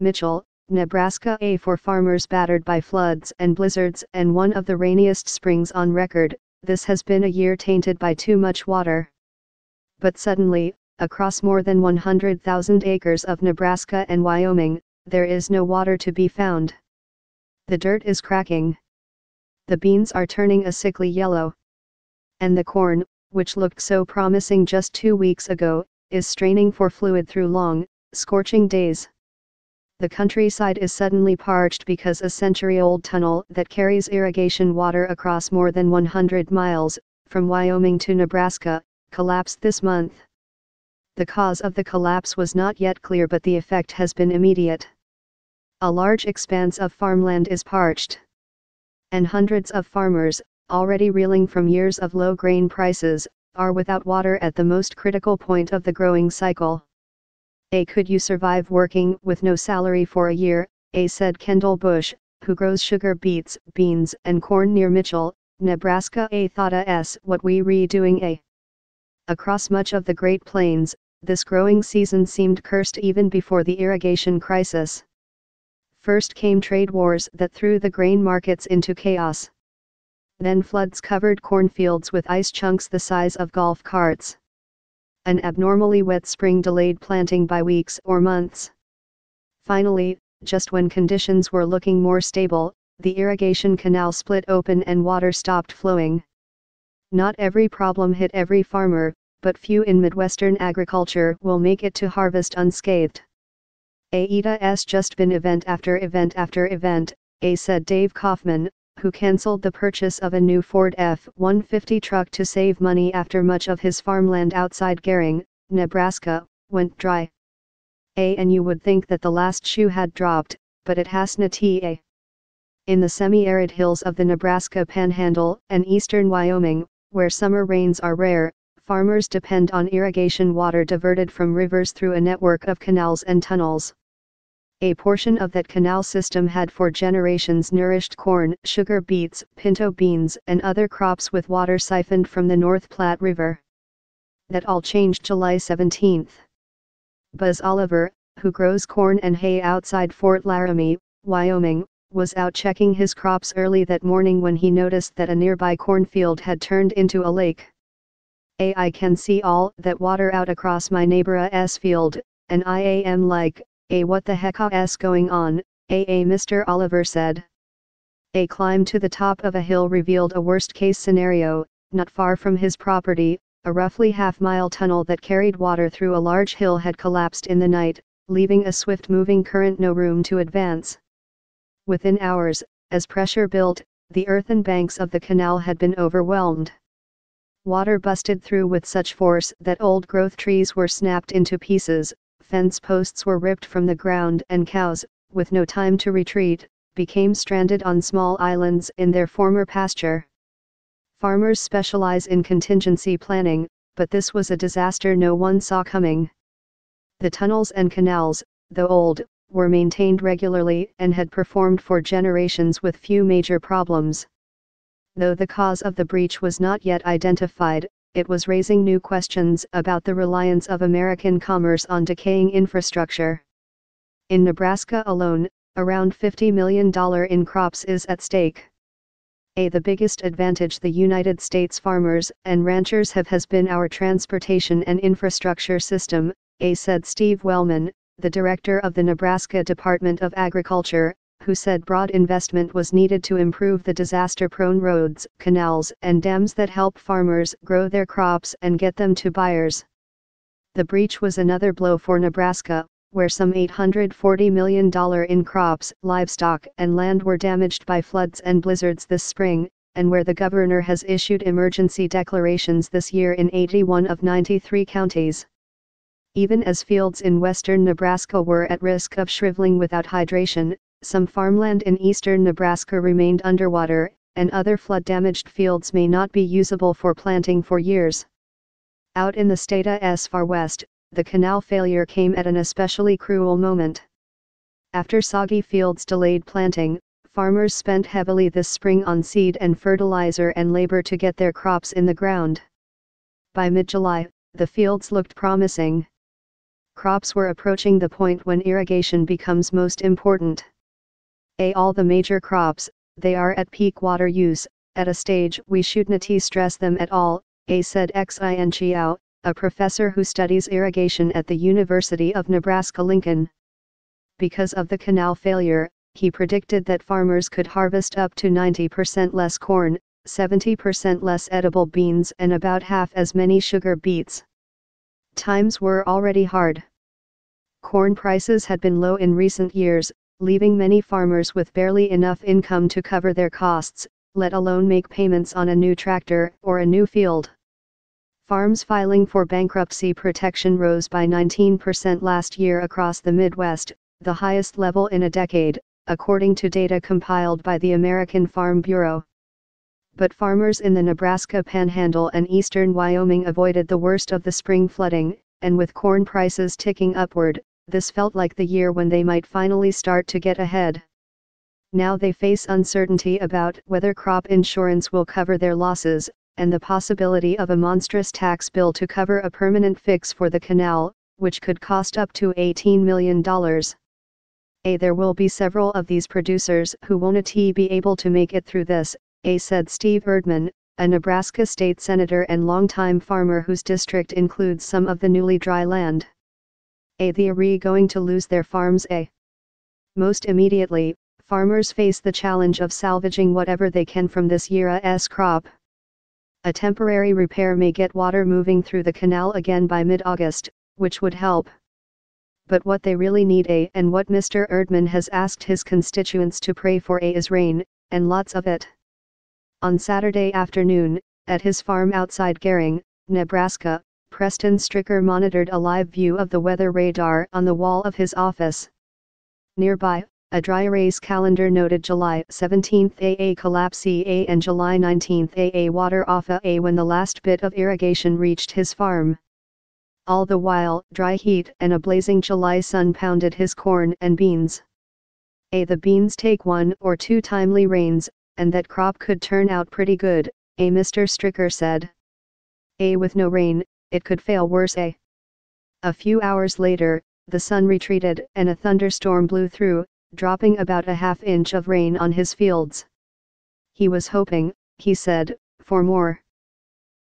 Mitchell, Nebraska. For farmers battered by floods and blizzards and one of the rainiest springs on record, this has been a year tainted by too much water. But suddenly, across more than 100,000 acres of Nebraska and Wyoming, there is no water to be found. The dirt is cracking. The beans are turning a sickly yellow. And the corn, which looked so promising just 2 weeks ago, is straining for fluid through long, scorching days. The countryside is suddenly parched because a century-old tunnel that carries irrigation water across more than 100 miles, from Wyoming to Nebraska, collapsed this month. The cause of the collapse was not yet clear, but the effect has been immediate. A large expanse of farmland is parched. And hundreds of farmers, already reeling from years of low grain prices, are without water at the most critical point of the growing cycle. Could you survive working with no salary for a year? Said Kendall Bush, who grows sugar beets, beans and corn near Mitchell, Nebraska. Thought what we redoing. Across much of the Great Plains, this growing season seemed cursed even before the irrigation crisis. First came trade wars that threw the grain markets into chaos. Then floods covered cornfields with ice chunks the size of golf carts. An abnormally wet spring delayed planting by weeks or months. Finally, just when conditions were looking more stable, the irrigation canal split open and water stopped flowing. Not every problem hit every farmer, but few in Midwestern agriculture will make it to harvest unscathed. It's just been event after event after event, said Dave Kaufman, who canceled the purchase of a new Ford F-150 truck to save money after much of his farmland outside Gering, Nebraska, went dry. And you would think that the last shoe had dropped, but it hasn't. In the semi-arid hills of the Nebraska Panhandle and eastern Wyoming, where summer rains are rare, farmers depend on irrigation water diverted from rivers through a network of canals and tunnels. A portion of that canal system had for generations nourished corn, sugar beets, pinto beans and other crops with water siphoned from the North Platte River. That all changed July 17. Buzz Oliver, who grows corn and hay outside Fort Laramie, Wyoming, was out checking his crops early that morning when he noticed that a nearby cornfield had turned into a lake. I can see all that water out across my neighbor's field, and I am like, what the heck is going on, Mr. Oliver said. A climb to the top of a hill revealed a worst-case scenario. Not far from his property, a roughly half-mile tunnel that carried water through a large hill had collapsed in the night, leaving a swift-moving current no room to advance. Within hours, as pressure built, the earthen banks of the canal had been overwhelmed. Water busted through with such force that old-growth trees were snapped into pieces, fence posts were ripped from the ground and cows, with no time to retreat, became stranded on small islands in their former pasture. Farmers specialize in contingency planning, but this was a disaster no one saw coming. The tunnels and canals, though old, were maintained regularly and had performed for generations with few major problems. Though the cause of the breach was not yet identified, it was raising new questions about the reliance of American commerce on decaying infrastructure. In Nebraska alone, around $50 million in crops is at stake. The biggest advantage the United States farmers and ranchers have has been our transportation and infrastructure system, said Steve Wellman, the director of the Nebraska Department of Agriculture, who said broad investment was needed to improve the disaster-prone roads, canals and dams that help farmers grow their crops and get them to buyers. The breach was another blow for Nebraska, where some $840 million in crops, livestock and land were damaged by floods and blizzards this spring, and where the governor has issued emergency declarations this year in 81 of 93 counties. Even as fields in western Nebraska were at risk of shriveling without hydration, some farmland in eastern Nebraska remained underwater, and other flood-damaged fields may not be usable for planting for years. Out in the state's far west, the canal failure came at an especially cruel moment. After soggy fields delayed planting, farmers spent heavily this spring on seed and fertilizer and labor to get their crops in the ground. By mid-July, the fields looked promising. Crops were approaching the point when irrigation becomes most important. All the major crops, they are at peak water use, at a stage we shouldn't stress them at all, said Xin Chiao, a professor who studies irrigation at the University of Nebraska-Lincoln. Because of the canal failure, he predicted that farmers could harvest up to 90% less corn, 70% less edible beans and about half as many sugar beets. Times were already hard. Corn prices had been low in recent years, leaving many farmers with barely enough income to cover their costs, let alone make payments on a new tractor or a new field. Farms filing for bankruptcy protection rose by 19% last year across the Midwest, the highest level in a decade, according to data compiled by the American Farm Bureau. But farmers in the Nebraska Panhandle and eastern Wyoming avoided the worst of the spring flooding, and with corn prices ticking upward, this felt like the year when they might finally start to get ahead. Now they face uncertainty about whether crop insurance will cover their losses, and the possibility of a monstrous tax bill to cover a permanent fix for the canal, which could cost up to $18 million. There will be several of these producers who won't be able to make it through this, said Steve Erdman, a Nebraska state senator and longtime farmer whose district includes some of the newly dry land. They are going to lose their farms. Most immediately, farmers face the challenge of salvaging whatever they can from this year's crop. A temporary repair may get water moving through the canal again by mid-August, which would help. But what they really need and what Mr. Erdman has asked his constituents to pray for is rain, and lots of it. On Saturday afternoon, at his farm outside Gering, Nebraska, Preston Stricker monitored a live view of the weather radar on the wall of his office. Nearby, a dry erase calendar noted July 17 collapse and July 19 water off when the last bit of irrigation reached his farm. All the while, dry heat and a blazing July sun pounded his corn and beans. The beans take 1 or 2 timely rains, and that crop could turn out pretty good, Mr. Stricker said. With no rain, it could fail worse. A few hours later, the sun retreated and a thunderstorm blew through, dropping about a half inch of rain on his fields. He was hoping, he said, for more.